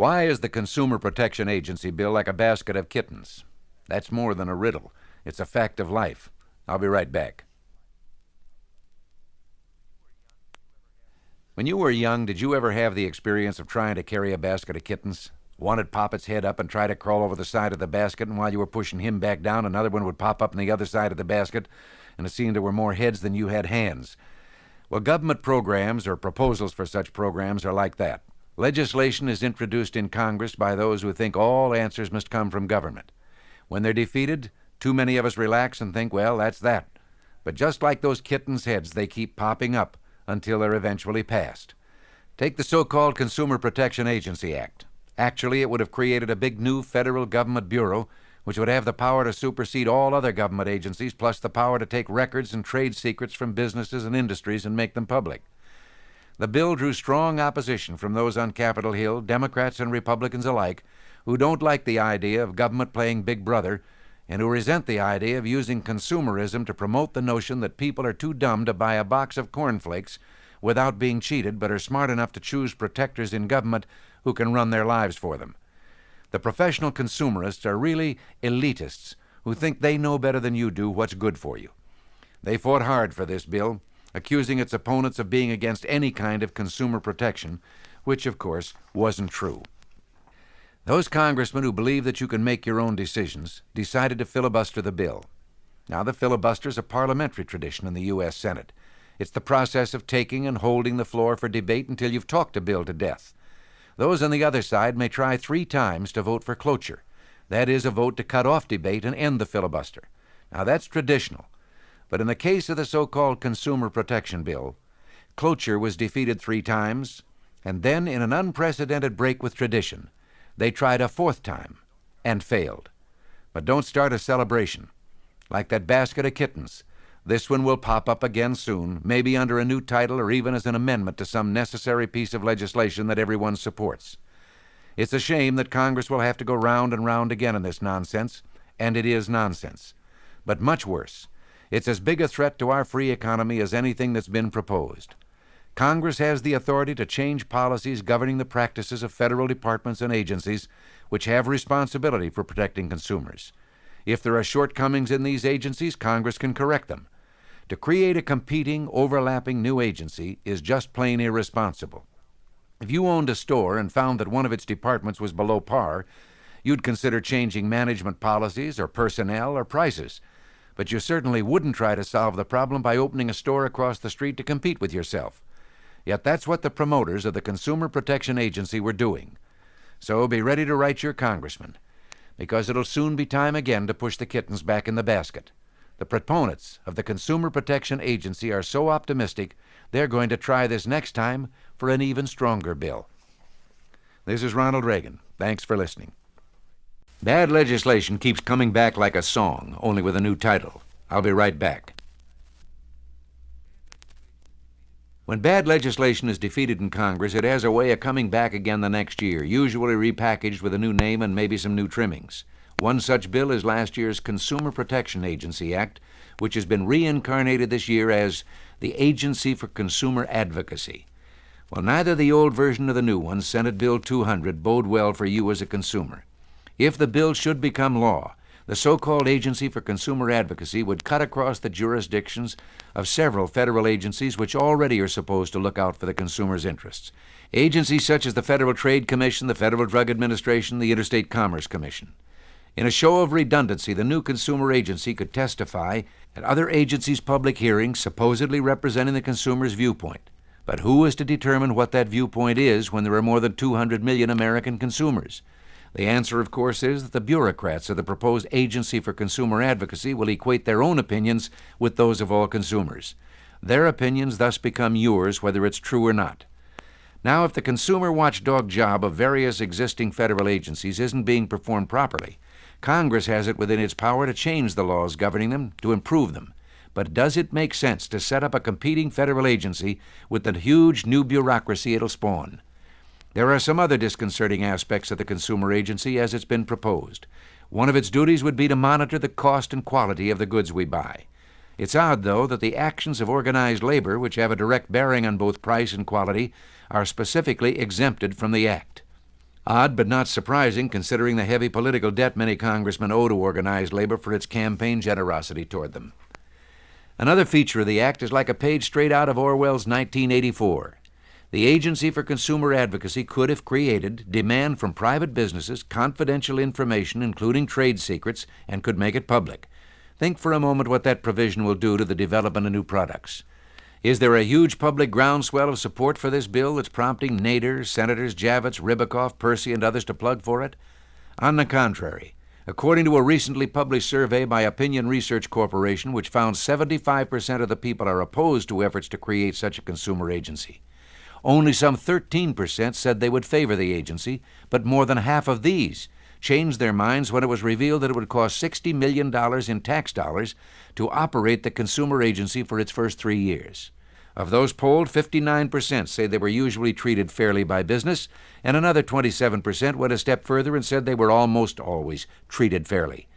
Why is the Consumer Protection Agency bill like a basket of kittens? That's more than a riddle. It's a fact of life. I'll be right back. When you were young, did you ever have the experience of trying to carry a basket of kittens? One would pop its head up and try to crawl over the side of the basket, and while you were pushing him back down, another one would pop up on the other side of the basket, and it seemed there were more heads than you had hands. Well, government programs or proposals for such programs are like that. Legislation is introduced in Congress by those who think all answers must come from government. When they're defeated, too many of us relax and think, well, that's that. But just like those kittens' heads, they keep popping up until they're eventually passed. Take the so-called Consumer Protection Agency Act. Actually, it would have created a big new federal government bureau which would have the power to supersede all other government agencies, plus the power to take records and trade secrets from businesses and industries and make them public. The bill drew strong opposition from those on Capitol Hill, Democrats and Republicans alike, who don't like the idea of government playing Big Brother and who resent the idea of using consumerism to promote the notion that people are too dumb to buy a box of cornflakes without being cheated, but are smart enough to choose protectors in government who can run their lives for them. The professional consumerists are really elitists who think they know better than you do what's good for you. They fought hard for this bill, accusing its opponents of being against any kind of consumer protection, which, of course, wasn't true. Those congressmen who believe that you can make your own decisions decided to filibuster the bill. Now, the filibuster is a parliamentary tradition in the U.S. Senate. It's the process of taking and holding the floor for debate until you've talked a bill to death. Those on the other side may try 3 times to vote for cloture. That is, a vote to cut off debate and end the filibuster. Now, that's traditional. But in the case of the so-called Consumer Protection Bill, cloture was defeated 3 times, and then, in an unprecedented break with tradition, they tried a 4th time and failed. But don't start a celebration. Like that basket of kittens, this one will pop up again soon, maybe under a new title or even as an amendment to some necessary piece of legislation that everyone supports. It's a shame that Congress will have to go round and round again in this nonsense, and it is nonsense. But much worse, it's as big a threat to our free economy as anything that's been proposed. Congress has the authority to change policies governing the practices of federal departments and agencies which have responsibility for protecting consumers. If there are shortcomings in these agencies, Congress can correct them. To create a competing, overlapping new agency is just plain irresponsible. If you owned a store and found that one of its departments was below par, you'd consider changing management policies or personnel or prices. But you certainly wouldn't try to solve the problem by opening a store across the street to compete with yourself. Yet that's what the promoters of the Consumer Protection Agency were doing. So be ready to write your congressman, because it'll soon be time again to push the kittens back in the basket. The proponents of the Consumer Protection Agency are so optimistic they're going to try this next time for an even stronger bill. This is Ronald Reagan. Thanks for listening. Bad legislation keeps coming back like a song, only with a new title. I'll be right back. When bad legislation is defeated in Congress, it has a way of coming back again the next year, usually repackaged with a new name and maybe some new trimmings. One such bill is last year's Consumer Protection Agency Act, which has been reincarnated this year as the Agency for Consumer Advocacy. Well, neither the old version nor the new one, Senate Bill 200, bode well for you as a consumer. If the bill should become law, the so-called Agency for Consumer Advocacy would cut across the jurisdictions of several federal agencies which already are supposed to look out for the consumer's interests. Agencies such as the Federal Trade Commission, the Federal Drug Administration, the Interstate Commerce Commission. In a show of redundancy, the new consumer agency could testify at other agencies' public hearings supposedly representing the consumer's viewpoint. But who is to determine what that viewpoint is when there are more than 200 million American consumers? The answer, of course, is that the bureaucrats of the proposed Agency for Consumer Advocacy will equate their own opinions with those of all consumers. Their opinions thus become yours, whether it's true or not. Now, if the consumer watchdog job of various existing federal agencies isn't being performed properly, Congress has it within its power to change the laws governing them, to improve them. But does it make sense to set up a competing federal agency with the huge new bureaucracy it'll spawn? There are some other disconcerting aspects of the consumer agency as it's been proposed. One of its duties would be to monitor the cost and quality of the goods we buy. It's odd, though, that the actions of organized labor, which have a direct bearing on both price and quality, are specifically exempted from the act. Odd but not surprising, considering the heavy political debt many congressmen owe to organized labor for its campaign generosity toward them. Another feature of the act is like a page straight out of Orwell's 1984. The Agency for Consumer Advocacy could, if created, demand from private businesses confidential information, including trade secrets, and could make it public. Think for a moment what that provision will do to the development of new products. Is there a huge public groundswell of support for this bill that's prompting Nader, Senators Javits, Ribicoff, Percy, and others to plug for it? On the contrary, according to a recently published survey by Opinion Research Corporation, which found 75% of the people are opposed to efforts to create such a consumer agency. Only some 13% said they would favor the agency, but more than half of these changed their minds when it was revealed that it would cost $60 million in tax dollars to operate the consumer agency for its first 3 years. Of those polled, 59% say they were usually treated fairly by business, and another 27% went a step further and said they were almost always treated fairly.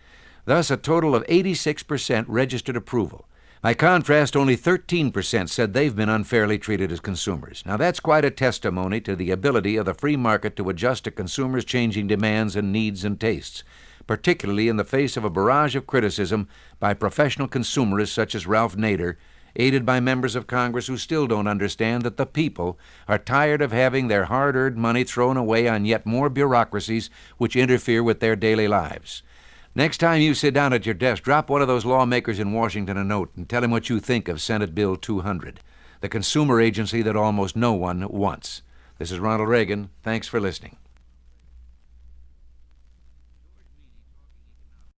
Thus, a total of 86% registered approval. By contrast, only 13% said they've been unfairly treated as consumers. Now, that's quite a testimony to the ability of the free market to adjust to consumers' changing demands and needs and tastes, particularly in the face of a barrage of criticism by professional consumerists such as Ralph Nader, aided by members of Congress who still don't understand that the people are tired of having their hard-earned money thrown away on yet more bureaucracies which interfere with their daily lives. Next time you sit down at your desk, drop one of those lawmakers in Washington a note and tell him what you think of Senate Bill 200, the consumer agency that almost no one wants. This is Ronald Reagan. Thanks for listening.